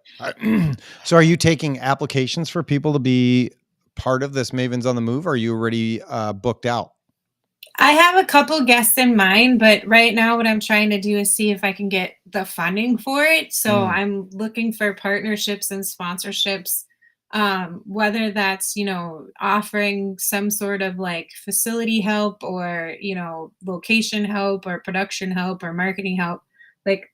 So are you taking applications for people to be part of this Mavens on the Move? Or are you already booked out? I have a couple guests in mind, but right now what I'm trying to do is see if I can get the funding for it. So Mm, I'm looking for partnerships and sponsorships, whether that's, offering some sort of like facility help or, location help or production help or marketing help. Like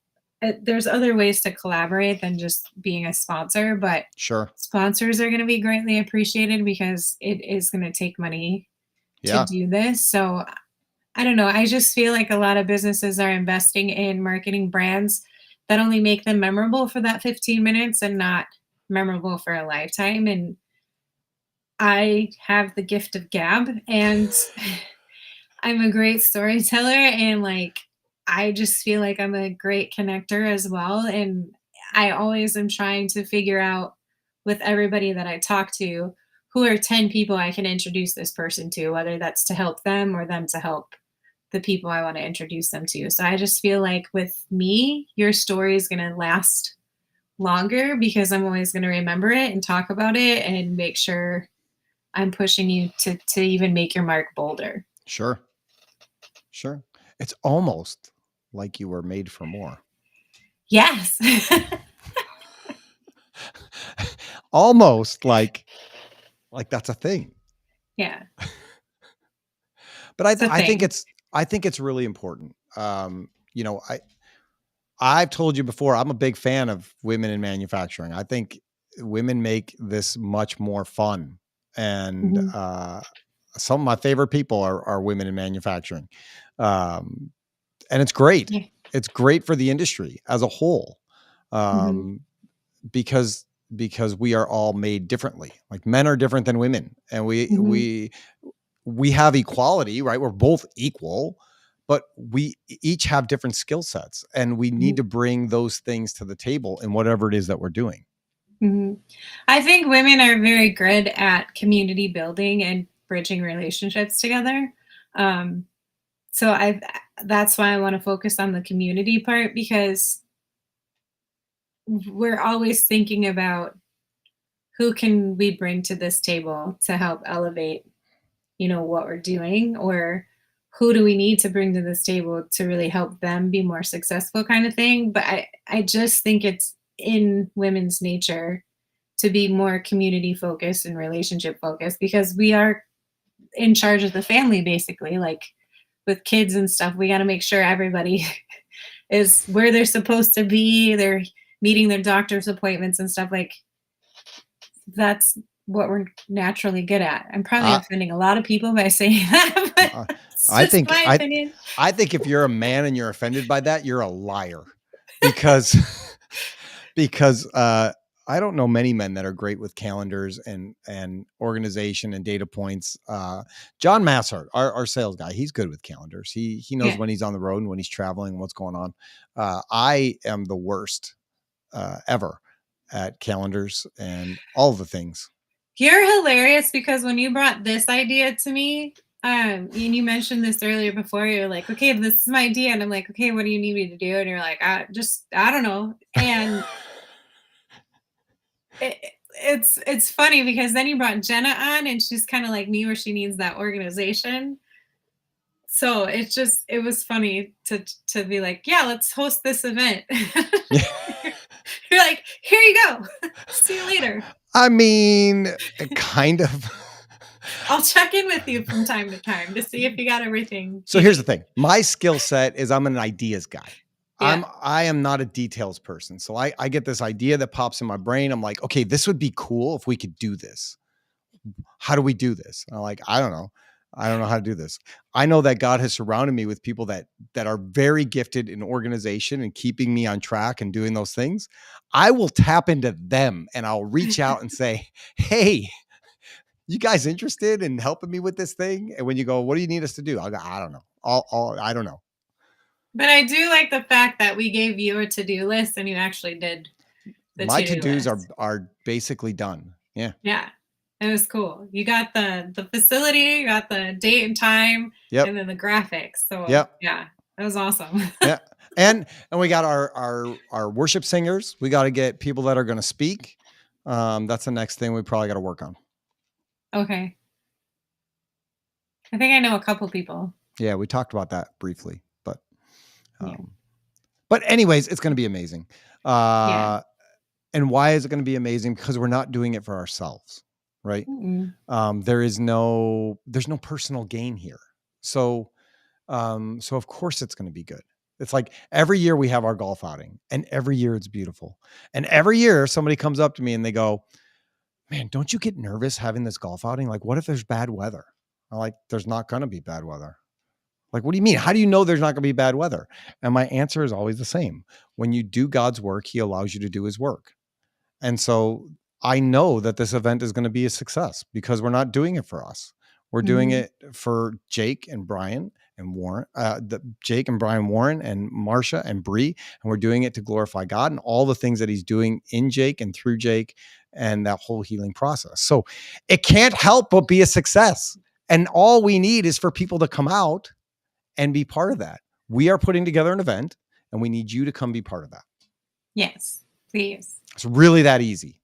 there's other ways to collaborate than just being a sponsor, but sure. sponsors are going to be greatly appreciated because it is going to take money to Yeah. do this. So I don't know. I just feel like a lot of businesses are investing in marketing brands that only make them memorable for that 15 minutes and not memorable for a lifetime. And I have the gift of gab and I'm a great storyteller and like I just feel like I'm a great connector as well. And I always am trying to figure out with everybody that I talk to who are 10 people I can introduce this person to, whether that's to help them or them to help the people I want to introduce them to. So I just feel like with me, your story is going to last longer because I'm always going to remember it and talk about it and make sure I'm pushing you to even make your mark bolder. Sure. Sure. It's almost like you were made for more. Yes. Almost like that's a thing. Yeah. But It's a I think thing. it's really important. You know, I've told you before, I'm a big fan of women in manufacturing. I think women make this much more fun. And Mhm. some of my favorite people are women in manufacturing. Um, and it's great. Yeah. It's great for the industry as a whole. Mhm. Um, because we are all made differently. Like men are different than women, and Mhm. we have equality, right? We're both equal, but we each have different skill sets, and we need Mhm. to bring those things to the table in whatever it is that we're doing. Mhm. I think women are very good at community building and bridging relationships together. Um, so I that's why I want to focus on the community part because we're always thinking about who can we bring to this table to help elevate, what we're doing or who do we need to bring to this table to really help them be more successful kind of thing. But I just think it's in women's nature to be more community focused and relationship focused because we are in charge of the family basically like with kids and stuff we got to make sure everybody is where they're supposed to be, they're meeting their doctor's appointments and stuff like that's what we're naturally good at. I'm probably I offending a lot of people by saying that, but uh, it's just my opinion. I think if you're a man and you're offended by that, you're a liar, because because I don't know many men that are great with calendars and organization and data points. John Massart, our sales guy, he's good with calendars. He knows Yeah. when he's on the road and when he's traveling, what's going on. I am the worst ever at calendars and all the things. You're hilarious because when you brought this idea to me, and you mentioned this earlier before, you're like, okay, this is my idea. And I'm like, okay, what do you need me to do? And you're like, I don't know. And it's funny because then you brought Jenna on and she's kind of like me where she needs that organization. So it was funny to be like, yeah, let's host this event. Yeah. You're like, here you go. See you later. I mean, kind of. I'll check in with you from time to time to see if you got everything So you here's the need. thing. My skill set is I'm an ideas guy. Yeah. I am not a details person. So I get this idea that pops in my brain. I'm like, okay, this would be cool if we could do this. How do we do this? And I'm like, I don't know. I don't know how to do this. I know that God has surrounded me with people that are very gifted in organization and keeping me on track and doing those things. I will tap into them and I'll reach out and say, "Hey, you guys interested in helping me with this thing?" And when you go, "What do you need us to do?" I'll go, "I don't know. I don't know." But I do like the fact that we gave you a to-do list and you actually did the My to-do to-dos list. are basically done. Yeah. Yeah. It was cool. You got the facility, you got the date and time, and Yep. then the graphics. So Yep. yeah, that was awesome. Yeah. And we got our worship singers. We got to get people that are going to speak. That's the next thing we probably got to work on. Okay. I think I know a couple people. Yeah, we talked about that briefly, but Yeah. um, but anyways, it's going to be amazing. Yeah. Uh, and why is it going to be amazing? Because we're not doing it for ourselves, right? Mm-mm. There's no personal gain here. So so of course it's going to be good. It's like every year we have our golf outing, and every year it's beautiful. And every year somebody comes up to me and they go, "Man, don't you get nervous having this golf outing? Like, what if there's bad weather?" I'm like, "There's not going to be bad weather." Like, what do you mean? How do you know there's not going to be bad weather? And my answer is always the same. When you do God's work, he allows you to do his work. And so I know that this event is going to be a success because we're not doing it for us. We're doing Mhm. it for Jake and Brian and Warren, Jake and Brian Warren and Marsha and Bree. And we're doing it to glorify God and all the things that he's doing in Jake and through Jake and that whole healing process. So it can't help but be a success. And all we need is for people to come out and be part of that. We are putting together an event and we need you to come be part of that. Yes, please. It's really that easy.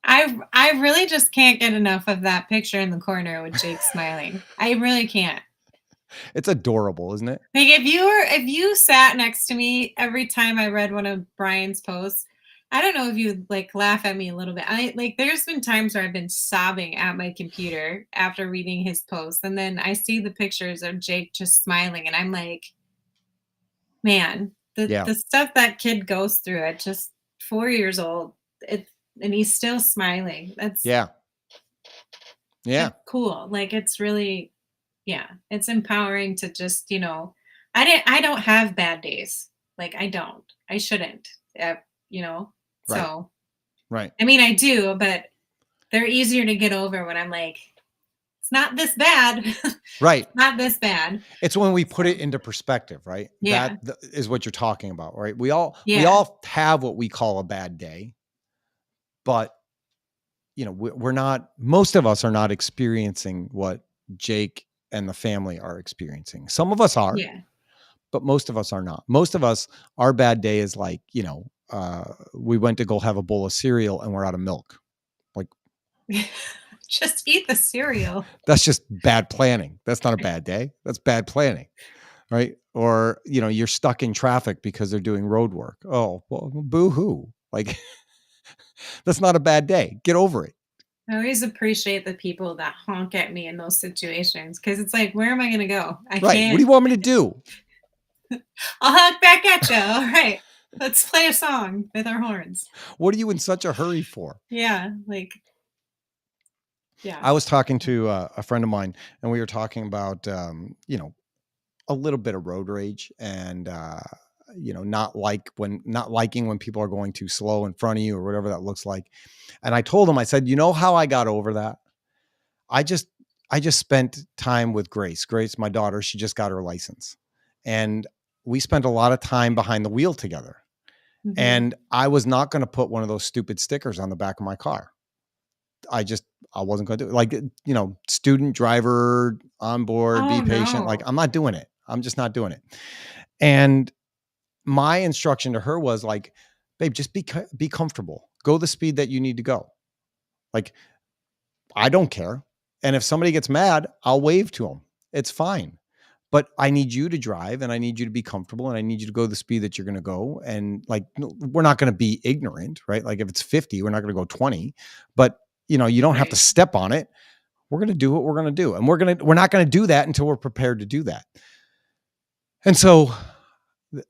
I really just can't get enough of that picture in the corner with Jake smiling. I really can't. It's adorable, isn't it? Like if you sat next to me every time I read one of Brian's posts, I don't know if you'd like laugh at me a little bit. I like there's been times where I've been sobbing at my computer after reading his post, and then I see the pictures of Jake just smiling, and I'm like, man, Yeah. the stuff that kid goes through at just 4 years old, it and he's still smiling. Yeah. Yeah. That's cool. Like it's really, yeah, it's empowering to just, I don't have bad days. Like I don't. I shouldn't. Uh, you know. Right. So, Right. I mean, I do, but they're easier to get over when I'm like, it's not this bad. Right. Not this bad. It's when we put So, it into perspective, right? yeah. Is what you're talking about, right? We Yeah. all have what we call a bad day, but we're not. Most of us are not experiencing what Jake and the family are experiencing. Some of us are, Yeah. but most of us are not. Most of us, our bad day is like, we went to go have a bowl of cereal and we're out of milk. Like Just eat the cereal. that's just bad planning. That's not a bad day. That's bad planning. Right. Or, you're stuck in traffic because they're doing road work. Oh, well, boo hoo. Like that's not a bad day. Get over it. I always appreciate the people that honk at me in those situations because it's like, where am I going to go? I Right. What do can't. you want me to do? I'll honk back at you. All right. Let's play a song with our horns. What are you in such a hurry for? Yeah. Like, yeah. I was talking to a friend of mine and we were talking about, a little bit of road rage and, not liking when people are going too slow in front of you or whatever that looks like. And I told him, I said, how I got over that? I just spent time with Grace. Grace, my daughter, she just got her license. And we spent a lot of time behind the wheel together. Mhm. And I was not going to put one of those stupid stickers on the back of my car. I wasn't going to do it. Like, student driver on board, Oh, be patient. Like, no. I'm not doing it. I'm just not doing it. And my instruction to her was like, babe, just be comfortable. Go the speed that you need to go. Like, I don't care. And if somebody gets mad, I'll wave to them. It's fine. But I need you to drive and I need you to be comfortable and I need you to go the speed that you're going to go. And like, we're not going to be ignorant, right? Like if it's 50, we're not going to go 20, but you don't have to Right. step on it. We're going to do what we're going to do. And we're not going to do that until we're prepared to do that. And so,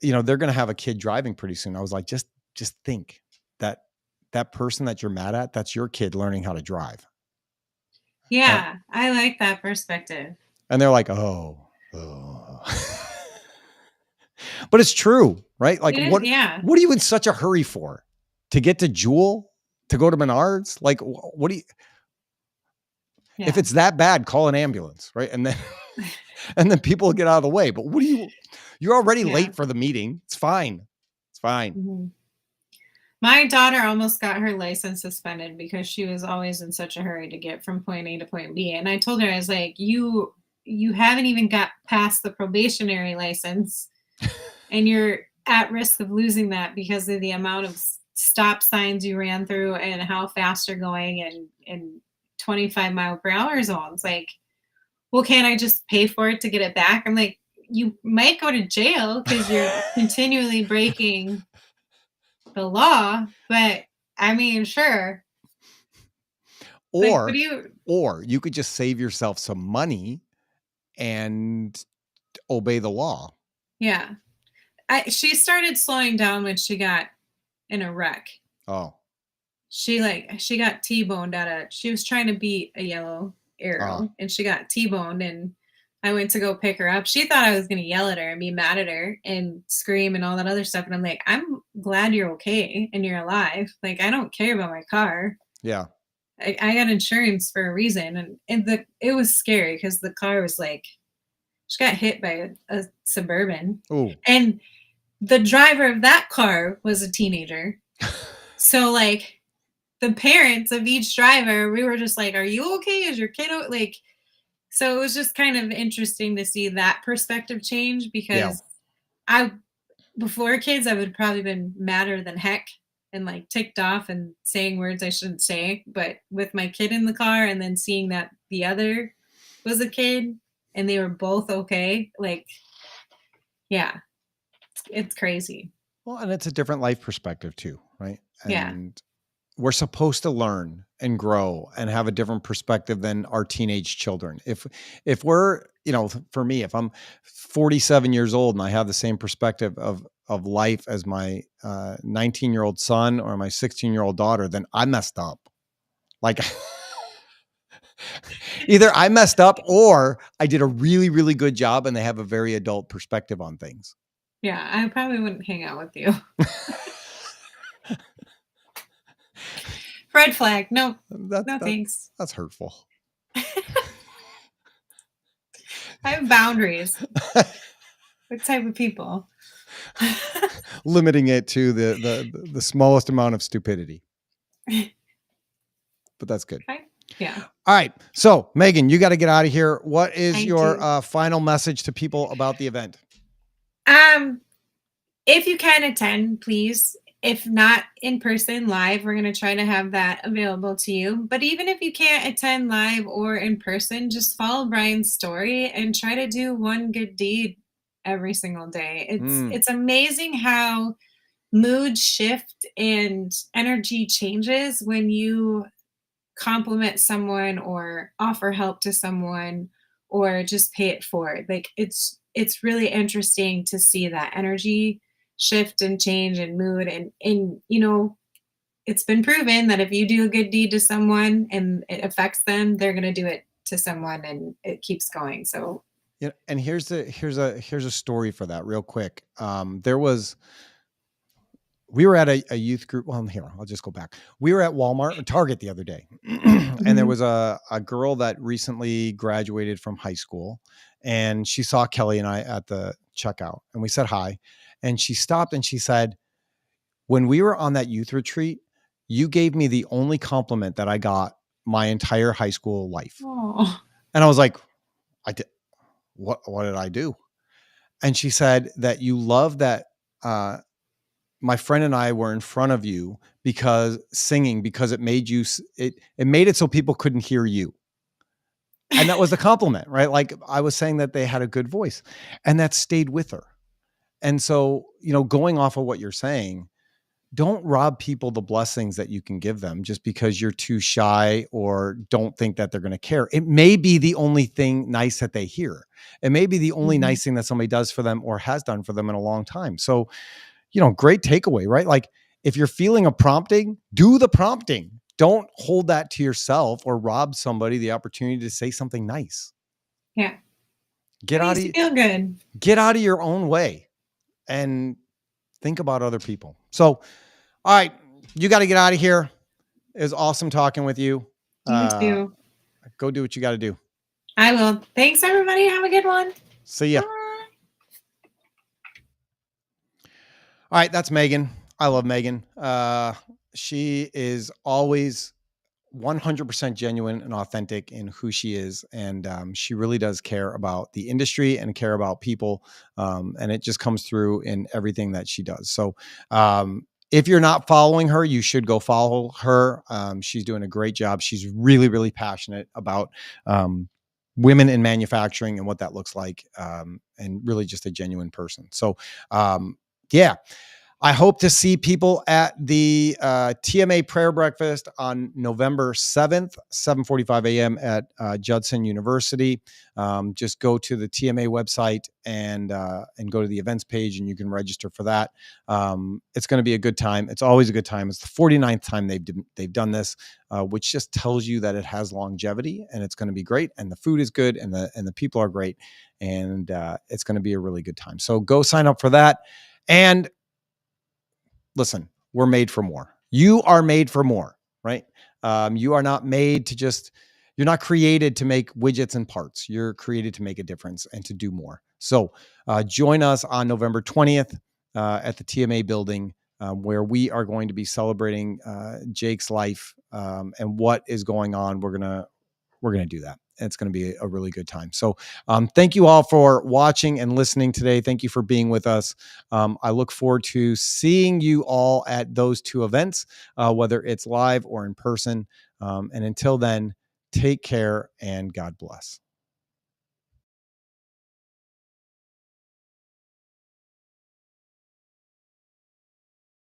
they're going to have a kid driving pretty soon. I was like, just think that person that you're mad at, that's your kid learning how to drive. And, Yeah. I like that perspective. and they're like, oh. But it's true, right? Like It is. Yeah. what are you in such a hurry for? To get to Jewel? To go to Menards? Like what do you if Yeah. it's that bad, call an ambulance, right? And then and then people will get out of the way. But you're already Yeah. late for the meeting. It's fine. It's fine. Mhm. My daughter almost got her license suspended because she was always in such a hurry to get from point A to point B. And I told her, I was like, you haven't even got past the probationary license and you're at risk of losing that because of the amount of stop signs you ran through and how fast you're going and in 25 mile per hour zones. Like, well, can't I just pay for it to get it back? I'm like, you might go to jail because you're continually breaking the law, but I mean, sure. Like, what Or do you or you could just save yourself some money and obey the law. yeah. She started slowing down when she got in a wreck. Oh. She got T-boned she was trying to beat a yellow Ah. arrow and she got T-boned and I went to go pick her up. She thought I was gonna yell at her and be mad at her and scream and all that other stuff. And I'm like, I'm glad you're okay and you're alive. Like, I don't care about my car. Yeah. I got insurance for a reason. And it was scary because the car was like she got hit by a suburban. Oh. And the driver of that car was a teenager. So like the parents of each driver, we were just like, "Are you okay? Is your kid like?" So it was just kind of interesting to see that perspective change Yeah. because I, before kids, I would probably been madder than heck and like ticked off and saying words I shouldn't say. But with my kid in the car and then seeing that the other was a kid and they were both okay, like, yeah, it's crazy. Well, and it's a different life perspective too, right? Yeah. And we're supposed to learn and grow and have a different perspective than our teenage children. If we're, for me, if I'm 47 years old and I have the same perspective of life as my 19-year-old son or my 16-year-old daughter, then I messed up. Like either I messed up or I did a really, really good job and they have a very adult perspective on things. Yeah, I probably wouldn't hang out with you. Red flag. No, no thanks. That's hurtful. I have boundaries. What type of people? Limiting it to the smallest amount of stupidity. But that's good. Okay. Yeah. All right. So, Megan, you got to get out of here. What is I your final message to people about the event? If you can attend, please. If not in person, live, we're going to try to have that available to you. But even if you can't attend live or in person, just follow Brian's story and try to do one good deed every single day. It's amazing how mood shift and energy changes when you compliment someone or offer help to someone or just pay it forward. Like it's really interesting to see that energy shift and change and mood and it's been proven that if you do a good deed to someone and it affects them, they're going to do it to someone and it keeps going. So yeah, and here's a story for that real quick. We were at a youth group. Well, here, I'll just go back. We were at Walmart or Target the other day, and there was a girl that recently graduated from high school, and she saw Kelly and I at the checkout, and we said hi, and she stopped and she said, "When we were on that youth retreat, you gave me the only compliment that I got my entire high school life." oh, And I was like, "I did what? What did I do?" And she said that you love that. My friend and I were in front of you because it made it made it so people couldn't hear you. And that was a compliment, right? Like I was saying that they had a good voice and that stayed with her. And so, going off of what you're saying, don't rob people the blessings that you can give them just because you're too shy or don't think that they're going to care. It may be the only thing nice that they hear. It may be the only nice thing that somebody does for them or has done for them in a long time. So, great takeaway, right? Like if you're feeling a prompting, do the prompting. Don't hold that to yourself or rob somebody the opportunity to say something nice. yeah. Feel good. Get out of your own way and think about other people. So, all right, you got to get out of here. It was awesome talking with you. You too. Go do what you got to do. I will. Thanks, everybody. Have a good one. See ya. Bye. All right, that's Megan. I love Megan. She is always 100% genuine and authentic in who she is. And she really does care about the industry and care about people. And it just comes through in everything that she does. So if you're not following her, you should go follow her. She's doing a great job. She's really, really passionate about women in manufacturing and what that looks like, and really just a genuine person. So, yeah, I hope to see people at the TMA prayer breakfast on November 7th, 7:45 a.m. at Judson University. Just go to the TMA website and go to the events page, and you can register for that. It's going to be a good time. It's always a good time. It's the 49th time they've done this, which just tells you that it has longevity, and it's going to be great. And the food is good, and the people are great, and it's going to be a really good time. So go sign up for that. And listen, we're made for more. You are made for more, right? You are not made to just, you're not created to make widgets and parts. You're created to make a difference and to do more. So join us on November 20th at the TMA building, where we are going to be celebrating Jake's life and what is going on. We're going to do that. It's going to be a really good time. So thank you all for watching and listening today. Thank you for being with us. I look forward to seeing you all at those two events, whether it's live or in person. And until then, take care and God bless.